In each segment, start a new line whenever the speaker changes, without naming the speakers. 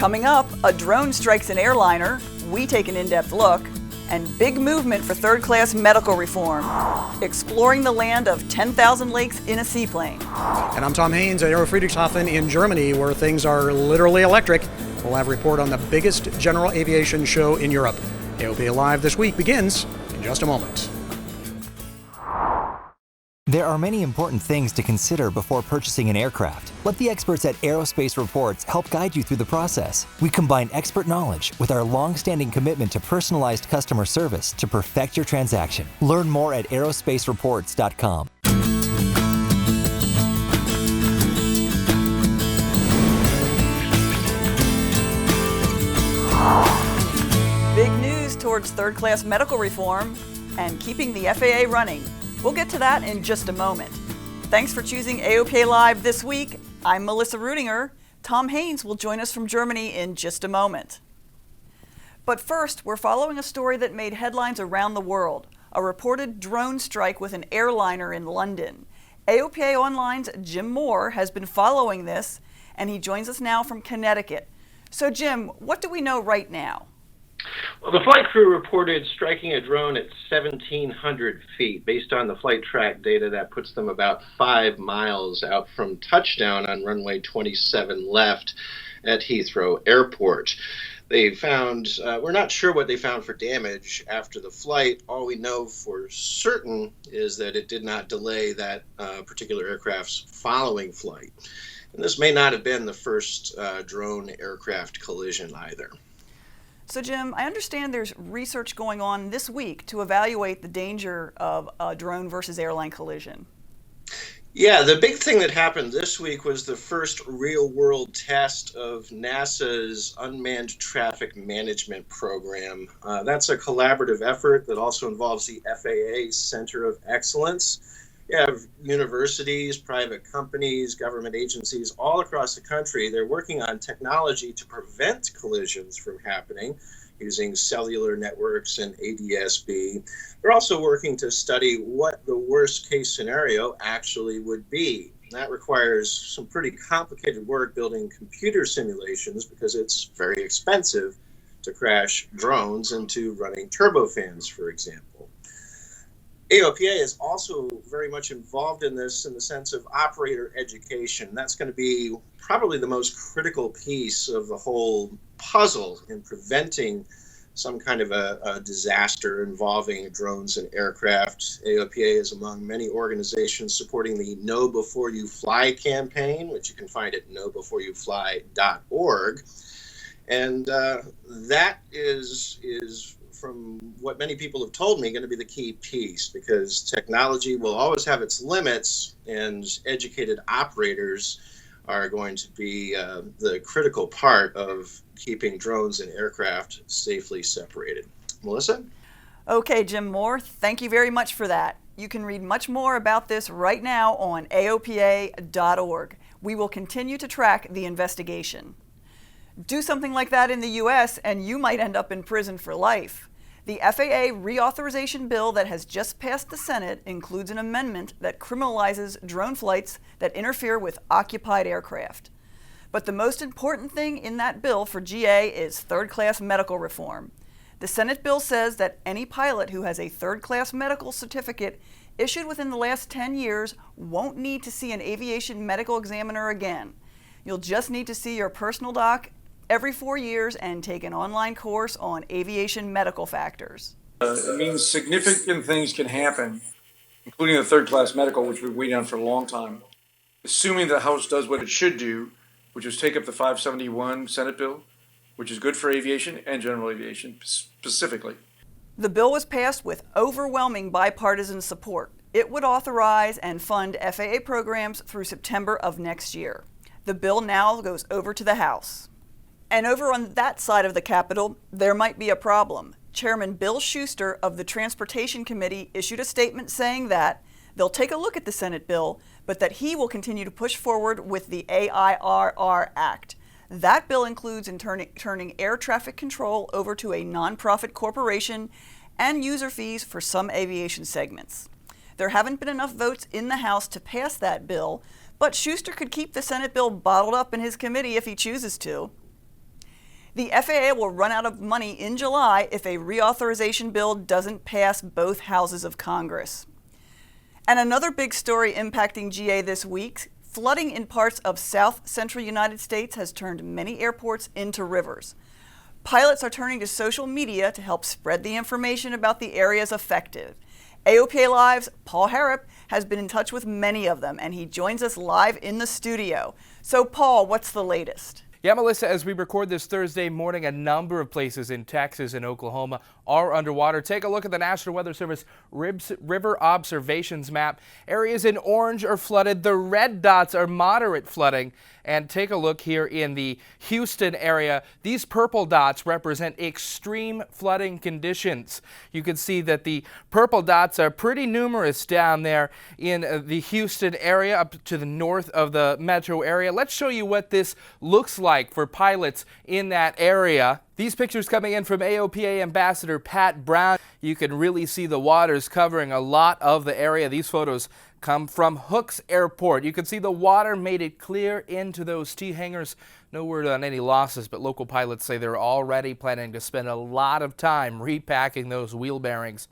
Coming up, a drone strikes an airliner, we take an in-depth look, and big movement for third-class medical reform, exploring the land of 10,000 lakes in a seaplane.
And I'm Tom Haynes at Aero Friedrichshafen in Germany, where things are literally electric. We'll have a report on the biggest general aviation show in Europe. AOPA Live this week begins in just a moment.
There are many important things to consider before purchasing an aircraft. Let the experts at Aerospace Reports help guide you through the process. We combine expert knowledge with our long-standing commitment to personalized customer service to perfect your transaction. Learn more at aerospacereports.com.
Big news towards third-class medical reform and keeping the FAA running. We'll get to that in just a moment. Thanks for choosing AOPA Live this week. I'm Melissa Rudinger. Tom Haynes will join us from Germany in just a moment. But first, we're following a story that made headlines around the world, a reported drone strike with an airliner in London. AOPA Online's Jim Moore has been following this, and he joins us now from Connecticut. So Jim, what do we know right now?
Well, the flight crew reported striking a drone at 1,700 feet. Based on the flight track data, that puts them about 5 miles out from touchdown on runway 27 left at Heathrow Airport. They found, we're not sure what they found for damage after the flight. All we know for certain is that it did not delay that particular aircraft's following flight. And this may not have been the first drone aircraft collision either.
So Jim, I understand there's research going on this week to evaluate the danger of a drone versus airline collision.
Yeah, the big thing that happened this week was the first real-world test of NASA's Unmanned Traffic Management Program. That's a collaborative effort that also involves the FAA Center of Excellence. You have universities, private companies, government agencies all across the country. They're working on technology to prevent collisions from happening using cellular networks and ADS-B. They're also working to study what the worst case scenario actually would be. That requires some pretty complicated work building computer simulations because it's very expensive to crash drones into running turbofans, for example. AOPA is also very much involved in this in the sense of operator education. That's going to be probably the most critical piece of the whole puzzle in preventing some kind of a disaster involving drones and aircraft. AOPA is among many organizations supporting the Know Before You Fly campaign, which you can find at knowbeforeyoufly.org. And that is from what many people have told me, going to be the key piece, because technology will always have its limits, and educated operators are going to be the critical part of keeping drones and aircraft safely separated. Melissa?
Okay, Jim Moore, thank you very much for that. You can read much more about this right now on AOPA.org. We will continue to track the investigation. Do something like that in the U.S. and you might end up in prison for life. The FAA reauthorization bill that has just passed the Senate includes an amendment that criminalizes drone flights that interfere with occupied aircraft. But the most important thing in that bill for GA is third-class medical reform. The Senate bill says that any pilot who has a third-class medical certificate issued within the last 10 years won't need to see an aviation medical examiner again. You'll just need to see your personal doc every 4 years and take an online course on aviation medical factors.
It means significant things can happen, including the third-class medical, which we've waited on for a long time. Assuming the House does what it should do, which is take up the 571 Senate bill, which is good for aviation and general aviation specifically.
The bill was passed with overwhelming bipartisan support. It would authorize and fund FAA programs through September of next year. The bill now goes over to the House. And over on that side of the Capitol, there might be a problem. Chairman Bill Schuster of the Transportation Committee issued a statement saying that they'll take a look at the Senate bill, but that he will continue to push forward with the AIRR Act. That bill includes turning air traffic control over to a nonprofit corporation and user fees for some aviation segments. There haven't been enough votes in the House to pass that bill, but Schuster could keep the Senate bill bottled up in his committee if he chooses to. The FAA will run out of money in July if a reauthorization bill doesn't pass both houses of Congress. And another big story impacting GA this week, flooding in parts of south-central United States has turned many airports into rivers. Pilots are turning to social media to help spread the information about the areas affected. AOPA Live's Paul Harrop has been in touch with many of them, and he joins us live in the studio. So, Paul, what's the latest?
Yeah, Melissa, as we record this Thursday morning, a number of places in Texas and Oklahoma are underwater. Take a look at the National Weather Service river observations map. Areas in orange are flooded. The red dots are moderate flooding. And take a look here in the Houston area. These purple dots represent extreme flooding conditions. You can see that the purple dots are pretty numerous down there in the Houston area up to the north of the metro area. Let's show you what this looks like for pilots in that area. These pictures coming in from AOPA Ambassador Pat Brown. You can really see the waters covering a lot of the area. These photos come from Hooks Airport. You can see the water made it clear into those T-hangars. No word on any losses, but local pilots say they're already planning to spend a lot of time repacking those wheel bearings.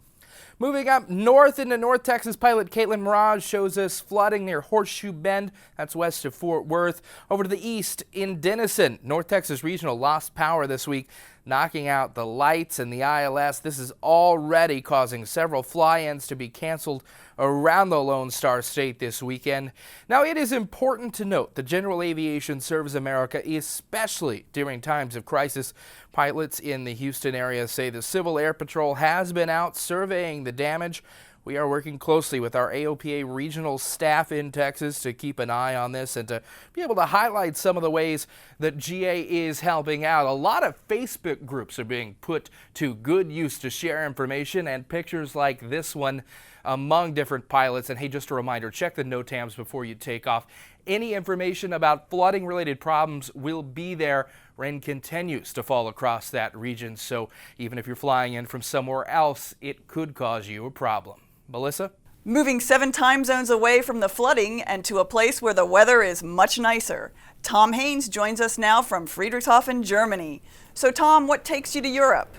Moving up north into North Texas, pilot Caitlin Mirage shows us flooding near Horseshoe Bend. That's west of Fort Worth. Over to the east in Denison, North Texas Regional lost power this week, knocking out the lights and the ILS. This is already causing several fly-ins to be canceled around the Lone Star State this weekend. Now, it is important to note that general aviation serves America, especially during times of crisis. Pilots in the Houston area say the Civil Air Patrol has been out surveying the damage. We are working closely with our AOPA regional staff in Texas to keep an eye on this and to be able to highlight some of the ways that GA is helping out. A lot of Facebook groups are being put to good use to share information and pictures like this one among different pilots. And hey, just a reminder, check the NOTAMs before you take off. Any information about flooding related problems will be there. Rain continues to fall across that region, so even if you're flying in from somewhere else, it could cause you a problem. Melissa?
Moving 7 time zones away from the flooding and to a place where the weather is much nicer. Tom Haynes joins us now from Friedrichshafen, Germany. So Tom, what takes you to Europe?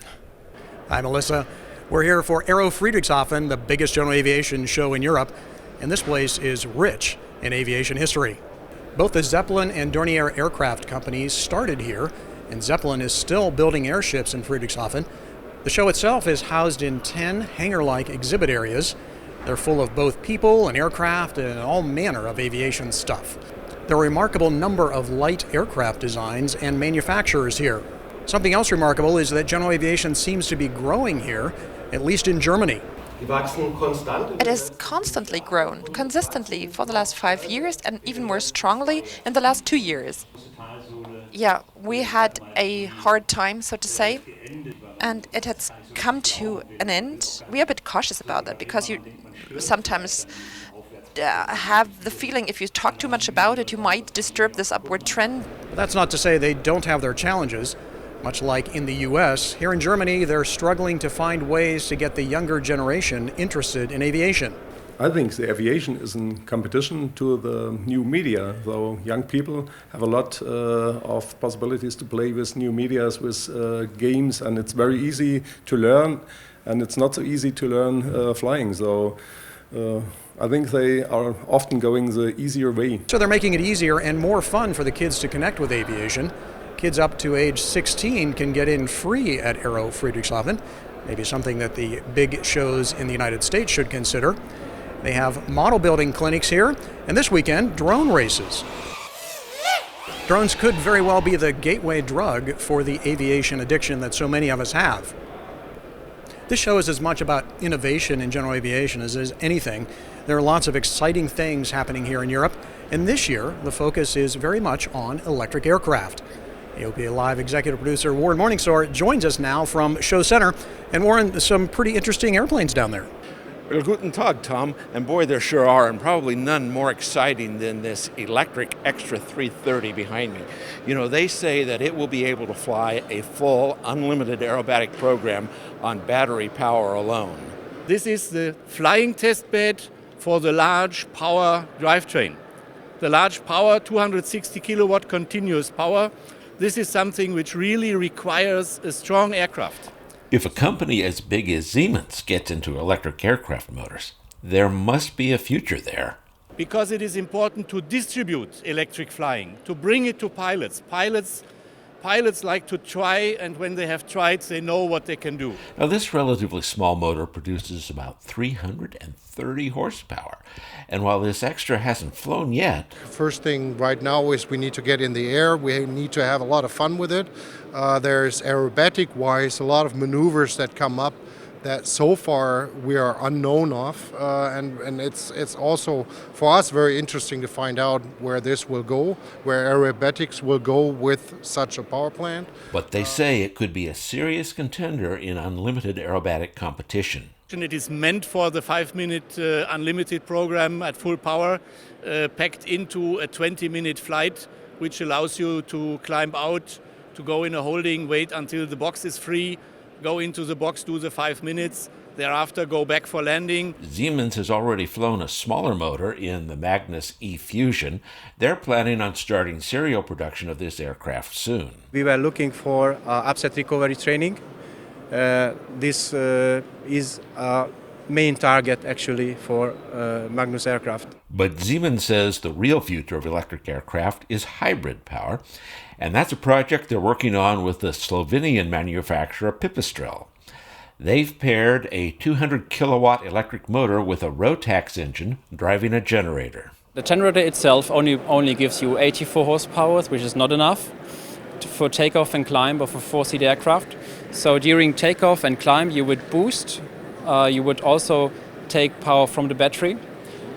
Hi, Melissa. We're here for Aero Friedrichshafen, the biggest general aviation show in Europe, and this place is rich in aviation history. Both the Zeppelin and Dornier aircraft companies started here, and Zeppelin is still building airships in Friedrichshafen. The show itself is housed in 10 hangar-like exhibit areas. They're full of both people and aircraft and all manner of aviation stuff. There are a remarkable number of light aircraft designs and manufacturers here. Something else remarkable is that general aviation seems to be growing here, at least in Germany.
It has constantly grown, consistently for the last 5 years and even more strongly in the last 2 years. Yeah, we had a hard time, so to say, and it has come to an end. We are a bit cautious about that because you sometimes have the feeling if you talk too much about it, you might disturb this upward trend.
But that's not to say they don't have their challenges. Much like in the U.S., here in Germany, they're struggling to find ways to get the younger generation interested in aviation.
I think the aviation is in competition to the new media, though young people have a lot of possibilities to play with new medias, with games, and it's very easy to learn, and it's not so easy to learn flying. So I think they are often going the easier way.
So they're making it easier and more fun for the kids to connect with aviation. Kids up to age 16 can get in free at Aero Friedrichshafen, maybe something that the big shows in the United States should consider. They have model building clinics here, and this weekend, drone races. Drones could very well be the gateway drug for the aviation addiction that so many of us have. This show is as much about innovation in general aviation as is anything. There are lots of exciting things happening here in Europe, and this year the focus is very much on electric aircraft. AOPA Live executive producer Warren Morningstar joins us now from Show Center. And Warren, some pretty interesting airplanes down there.
Well, guten Tag, Tom. And boy, there sure are, and probably none more exciting than this electric Extra 330 behind me. You know, they say that it will be able to fly a full, unlimited aerobatic program on battery power alone.
This is the flying test bed for the large power drivetrain. The large power, 260 kilowatt continuous power, this is something which really requires a strong aircraft.
If a company as big as Siemens gets into electric aircraft motors, there must be a future there.
Because it is important to distribute electric flying, to bring it to pilots. Pilots like to try, and when they have tried, they know what they can do.
Now, this relatively small motor produces about 330 horsepower. And while this extra hasn't flown yet,
first thing right now is we need to get in the air. We need to have a lot of fun with it. There's aerobatic-wise a lot of maneuvers that come up that so far we are unknown of, and it's also for us very interesting to find out where this will go, where aerobatics will go with such a power plant.
But they say it could be a serious contender in unlimited aerobatic competition.
It is meant for the 5-minute unlimited program at full power, packed into a 20-minute flight, which allows you to climb out, to go in a holding, wait until the box is free, go into the box, do the 5 minutes, thereafter go back for landing.
Siemens has already flown a smaller motor in the Magnus E-Fusion. They're planning on starting serial production of this aircraft soon.
We were looking for upset recovery training. This is a main target actually for Magnus aircraft.
But Siemens says the real future of electric aircraft is hybrid power, and that's a project they're working on with the Slovenian manufacturer Pipistrel. They've paired a 200 kilowatt electric motor with a Rotax engine driving a generator.
The generator itself only gives you 84 horsepower, which is not enough for takeoff and climb of a 4-seat aircraft. So during takeoff and climb you would boost, you would also take power from the battery,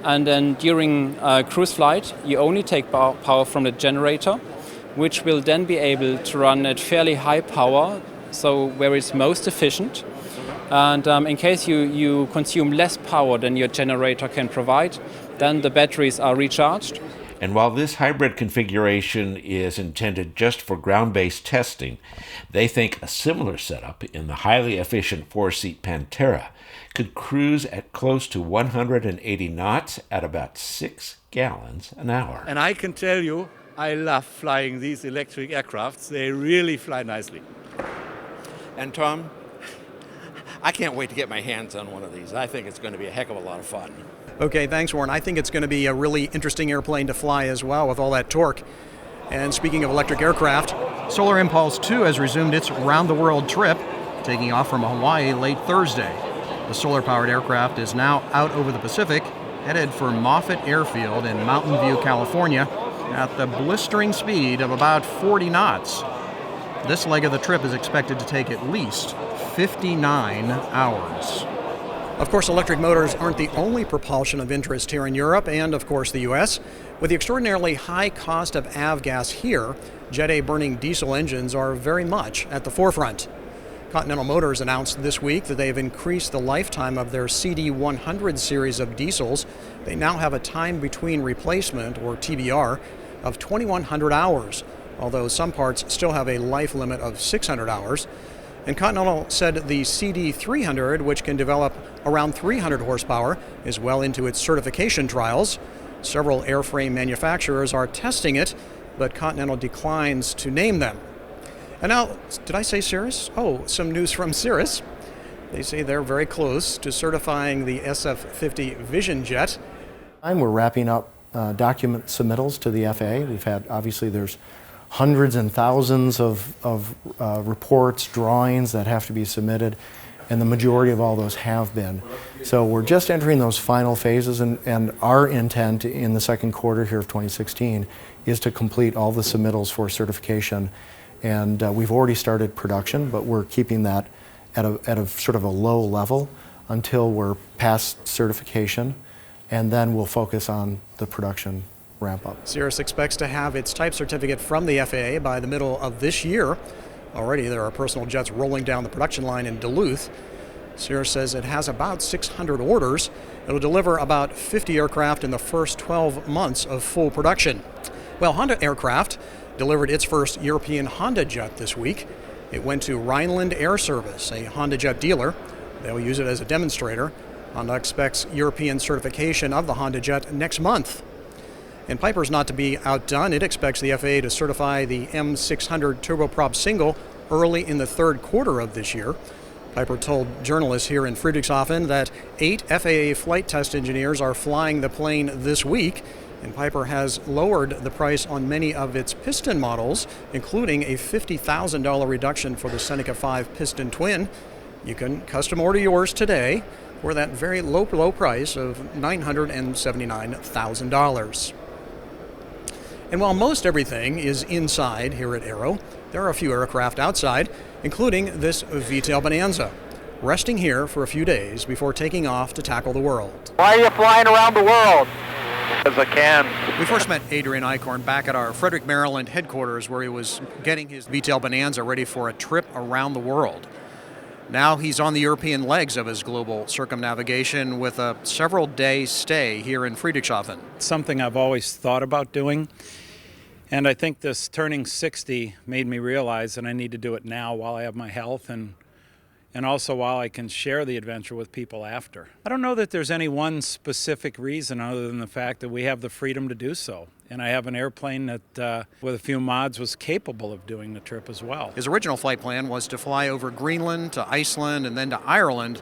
and then during cruise flight you only take power from the generator, which will then be able to run at fairly high power, so where it's most efficient. And in case you consume less power than your generator can provide, then the batteries are recharged.
And while this hybrid configuration is intended just for ground-based testing, they think a similar setup in the highly efficient 4-seat Pantera could cruise at close to 180 knots at about 6 gallons an hour.
And I can tell you, I love flying these electric aircrafts. They really fly nicely.
And Tom, I can't wait to get my hands on one of these. I think it's going to be a heck of a lot of fun.
Okay, thanks, Warren. I think it's going to be a really interesting airplane to fly as well with all that torque. And speaking of electric aircraft, Solar Impulse 2 has resumed its round-the-world trip, taking off from Hawaii late Thursday. The solar-powered aircraft is now out over the Pacific, headed for Moffett Airfield in Mountain View, California, at the blistering speed of about 40 knots. This leg of the trip is expected to take at least 59 hours. Of course, electric motors aren't the only propulsion of interest here in Europe and, of course, the U.S. With the extraordinarily high cost of avgas here, Jet A-burning diesel engines are very much at the forefront. Continental Motors announced this week that they have increased the lifetime of their CD100 series of diesels. They now have a time between replacement, or TBR, of 2,100 hours, although some parts still have a life limit of 600 hours. And Continental said the CD300, which can develop around 300 horsepower, is well into its certification trials. Several airframe manufacturers are testing it, but Continental declines to name them. And now, did I say Cirrus? Oh, some news from Cirrus. They say they're very close to certifying the SF-50 Vision jet.
We're wrapping up document submittals to the FAA. We've had, obviously, there's hundreds and thousands of reports, drawings that have to be submitted, and the majority of all those have been. So we're just entering those final phases, and our intent in the second quarter here of 2016 is to complete all the submittals for certification. And we've already started production, but we're keeping that at a sort of a low level until we're past certification, and then we'll focus on the production ramp up.
Cirrus expects to have its type certificate from the FAA by the middle of this year. Already there are personal jets rolling down the production line in Duluth. Cirrus says it has about 600 orders. It'll deliver about 50 aircraft in the first 12 months of full production. Well, Honda Aircraft delivered its first European Honda jet this week. It went to Rhineland Air Service, a Honda jet dealer. They'll use it as a demonstrator. Honda expects European certification of the Honda jet next month. And Piper's not to be outdone. It expects the FAA to certify the M600 turboprop single early in the third quarter of this year. Piper told journalists here in Friedrichshafen that 8 FAA flight test engineers are flying the plane this week, and Piper has lowered the price on many of its piston models, including a $50,000 reduction for the Seneca 5 piston twin. You can custom order yours today for that very low price of $979,000. And while most everything is inside here at Aero, there are a few aircraft outside, including this VTOL Bonanza, resting here for a few days before taking off to tackle the world.
Why are you flying around the world? As I can.
We first met Adrian Eichhorn back at our Frederick, Maryland headquarters, where he was getting his VTOL Bonanza ready for a trip around the world. Now he's on the European legs of his global circumnavigation with a several-day stay here in Friedrichshafen.
Something I've always thought about doing, and I think this turning 60 made me realize that I need to do it now while I have my health and also while I can share the adventure with people after. I don't know that there's any one specific reason other than the fact that we have the freedom to do so. And I have an airplane that, with a few mods, was capable of doing the trip as well.
His original flight plan was to fly over Greenland to Iceland and then to Ireland,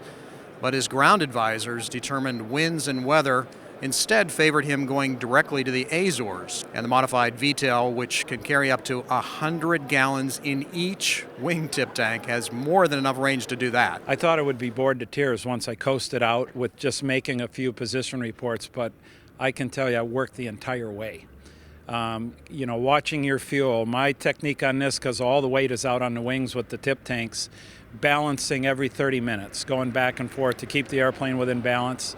but his ground advisors determined winds and weather instead favored him going directly to the Azores. And the modified VTOL, which can carry up to 100 gallons in each wingtip tank, has more than enough range to do that.
I thought I would be bored to tears once I coasted out with just making a few position reports, but I can tell you I worked the entire way. Watching your fuel, my technique on this, because all the weight is out on the wings with the tip tanks, balancing every 30 minutes, going back and forth to keep the airplane within balance,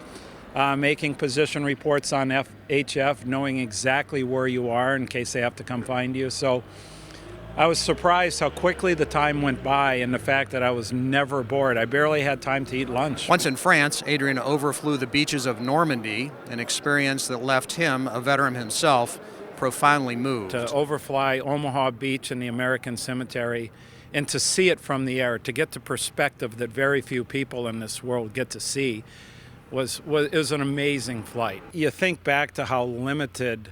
making position reports on HF, knowing exactly where you are in case they have to come find you. So I was surprised how quickly the time went by and the fact that I was never bored. I barely had time to eat lunch.
Once in France, Adrian overflew the beaches of Normandy, an experience that left him, a veteran himself, profoundly moved.
To overfly Omaha Beach and the American Cemetery and to see it from the air, to get the perspective that very few people in this world get to see, was an amazing flight. You think back to how limited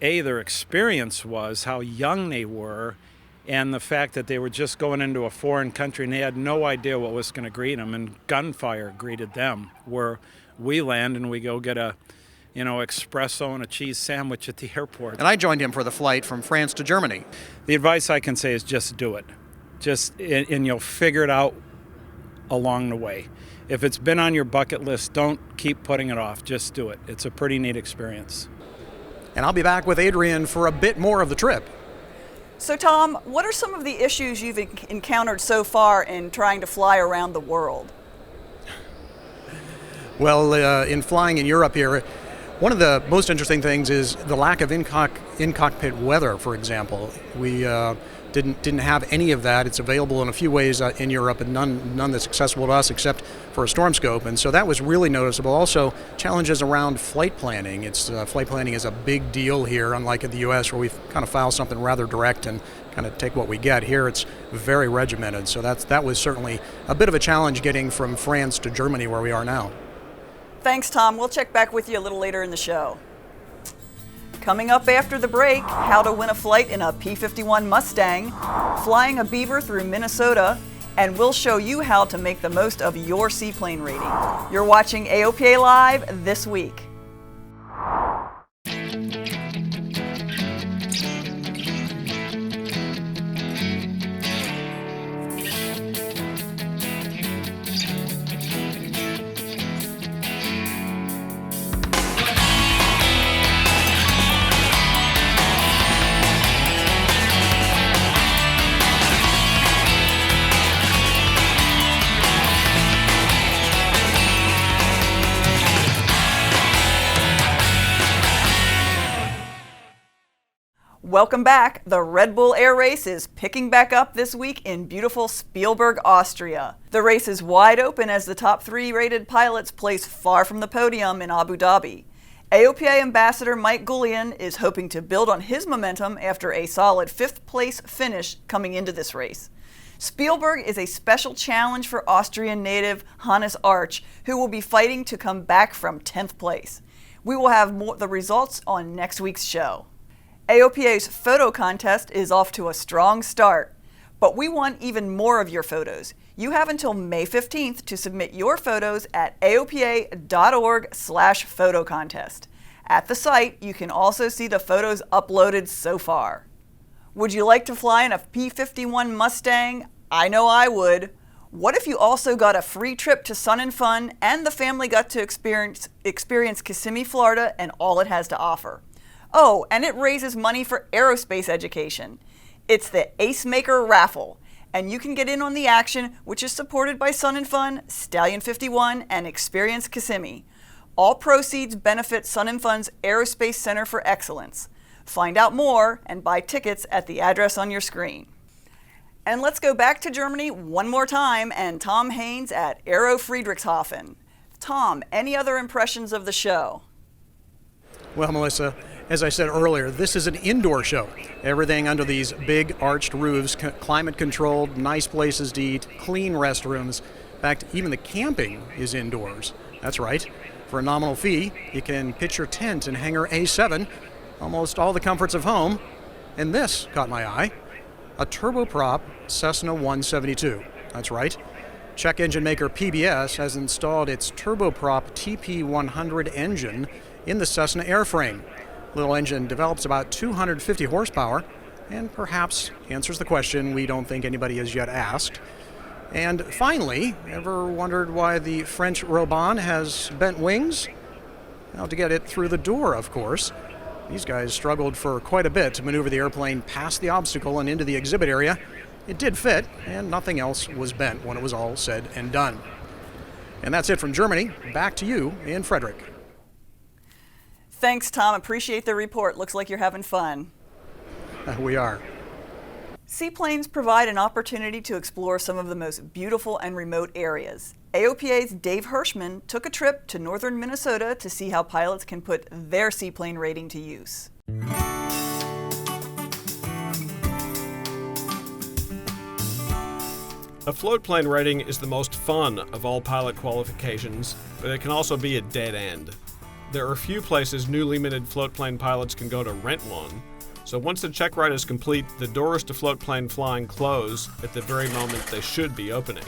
their experience was, how young they were, and the fact that they were just going into a foreign country and they had no idea what was going to greet them, and gunfire greeted them, where we land and we go get a espresso and a cheese sandwich at the airport.
And I joined him for the flight from France to Germany.
The advice I can say is just do it. And you'll figure it out along the way. If it's been on your bucket list, don't keep putting it off. Just do it. It's a pretty neat experience.
And I'll be back with Adrian for a bit more of the trip.
So Tom, what are some of the issues you've encountered so far in trying to fly around the world? Well,
in flying in Europe here, one of the most interesting things is the lack of in-cockpit weather, for example. We didn't have any of that. It's available in a few ways in Europe, and none that's accessible to us except for a storm scope. And so that was really noticeable. Also, challenges around flight planning. Flight planning is a big deal here, unlike in the U.S. where we kind of file something rather direct and kind of take what we get. Here it's very regimented. So that was certainly a bit of a challenge getting from France to Germany where we are now.
Thanks, Tom. We'll check back with you a little later in the show. Coming up after the break, how to win a flight in a P-51 Mustang, flying a Beaver through Minnesota, and we'll show you how to make the most of your seaplane rating. You're watching AOPA Live this week. Welcome back. The Red Bull Air Race is picking back up this week in beautiful Spielberg, Austria. The race is wide open as the top 3 rated pilots place far from the podium in Abu Dhabi. AOPA Ambassador Mike Goulian is hoping to build on his momentum after a solid 5th place finish coming into this race. Spielberg is a special challenge for Austrian native Hannes Arch, who will be fighting to come back from 10th place. We will have the results on next week's show. AOPA's photo contest is off to a strong start, but we want even more of your photos. You have until May 15th to submit your photos at aopa.org/photo contest. At the site, you can also see the photos uploaded so far. Would you like to fly in a P-51 Mustang? I know I would. What if you also got a free trip to Sun and Fun and the family got to experience Kissimmee, Florida and all it has to offer? Oh, and it raises money for aerospace education. It's the Icemaker Raffle, and you can get in on the action, which is supported by Sun and Fun, Stallion 51, and Experience Kissimmee. All proceeds benefit Sun and Fun's Aerospace Center for Excellence. Find out more and buy tickets at the address on your screen. And let's go back to Germany one more time and Tom Haynes at Aero Friedrichshafen. Tom, any other impressions of the show?
Well, Melissa, as I said earlier, this is an indoor show. Everything under these big arched roofs, climate controlled, nice places to eat, clean restrooms. In fact, even the camping is indoors. That's right. For a nominal fee, you can pitch your tent in hangar A7, almost all the comforts of home. And this caught my eye, a turboprop Cessna 172. That's right. Check engine maker PBS has installed its turboprop TP100 engine in the Cessna airframe. Little engine develops about 250 horsepower and perhaps answers the question we don't think anybody has yet asked. And finally, ever wondered why the French Robin has bent wings? Well, to get it through the door, of course. These guys struggled for quite a bit to maneuver the airplane past the obstacle and into the exhibit area. It did fit, and nothing else was bent when it was all said and done. And that's it from Germany. Back to you in Frederick.
Thanks, Tom. Appreciate the report. Looks like you're having fun.
We are.
Seaplanes provide an opportunity to explore some of the most beautiful and remote areas. AOPA's Dave Hirschman took a trip to northern Minnesota to see how pilots can put their seaplane rating to use.
A float plane rating is the most fun of all pilot qualifications, but it can also be a dead end. There are few places newly minted float plane pilots can go to rent one, so once the check ride is complete, the doors to float plane flying close at the very moment they should be opening.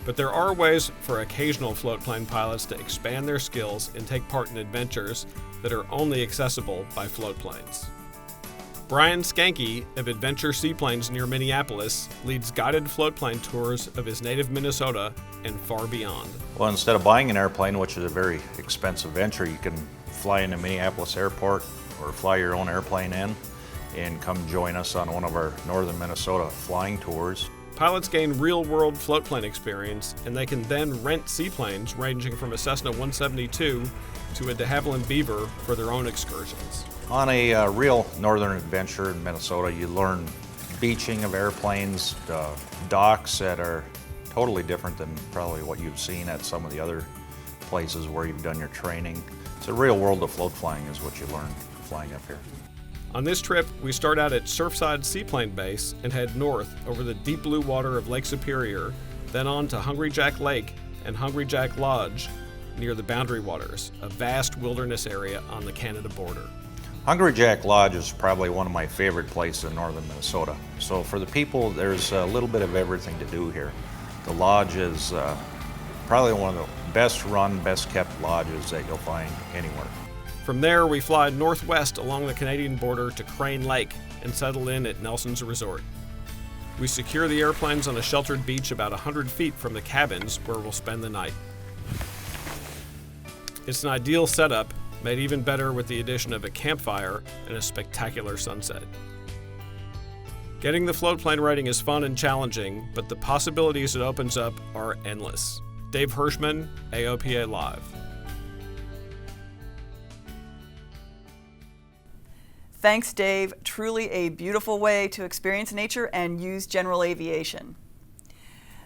But there are ways for occasional float plane pilots to expand their skills and take part in adventures that are only accessible by float planes. Brian Skanke of Adventure Seaplanes near Minneapolis leads guided float plane tours of his native Minnesota and far beyond.
Well, instead of buying an airplane, which is a very expensive venture, you can fly into Minneapolis Airport or fly your own airplane in and come join us on one of our northern Minnesota flying tours.
Pilots gain real-world float plane experience, and they can then rent seaplanes ranging from a Cessna 172 to a de Havilland Beaver for their own excursions.
On a real northern adventure in Minnesota, you learn beaching of airplanes, docks that are totally different than probably what you've seen at some of the other places where you've done your training. It's a real world of float flying is what you learn flying up here.
On this trip, we start out at Surfside Seaplane Base and head north over the deep blue water of Lake Superior, then on to Hungry Jack Lake and Hungry Jack Lodge near the Boundary Waters, a vast wilderness area on the Canada border.
Hungry Jack Lodge is probably one of my favorite places in northern Minnesota. So for the people, there's a little bit of everything to do here. The lodge is probably one of the best run, best kept lodges that you'll find anywhere.
From there, we fly northwest along the Canadian border to Crane Lake and settle in at Nelson's Resort. We secure the airplanes on a sheltered beach about 100 feet from the cabins where we'll spend the night. It's an ideal setup, made even better with the addition of a campfire and a spectacular sunset. Getting the float plane rating is fun and challenging, but the possibilities it opens up are endless. Dave Hirschman, AOPA Live.
Thanks, Dave. Truly a beautiful way to experience nature and use general aviation.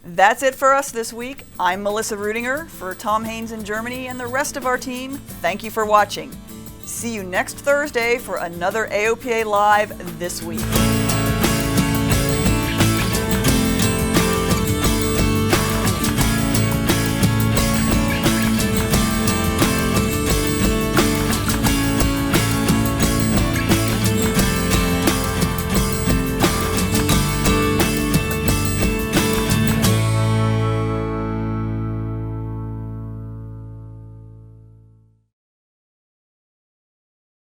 That's it for us this week. I'm Melissa Rudinger for Tom Haynes in Germany and the rest of our team. Thank you for watching. See you next Thursday for another AOPA Live This Week.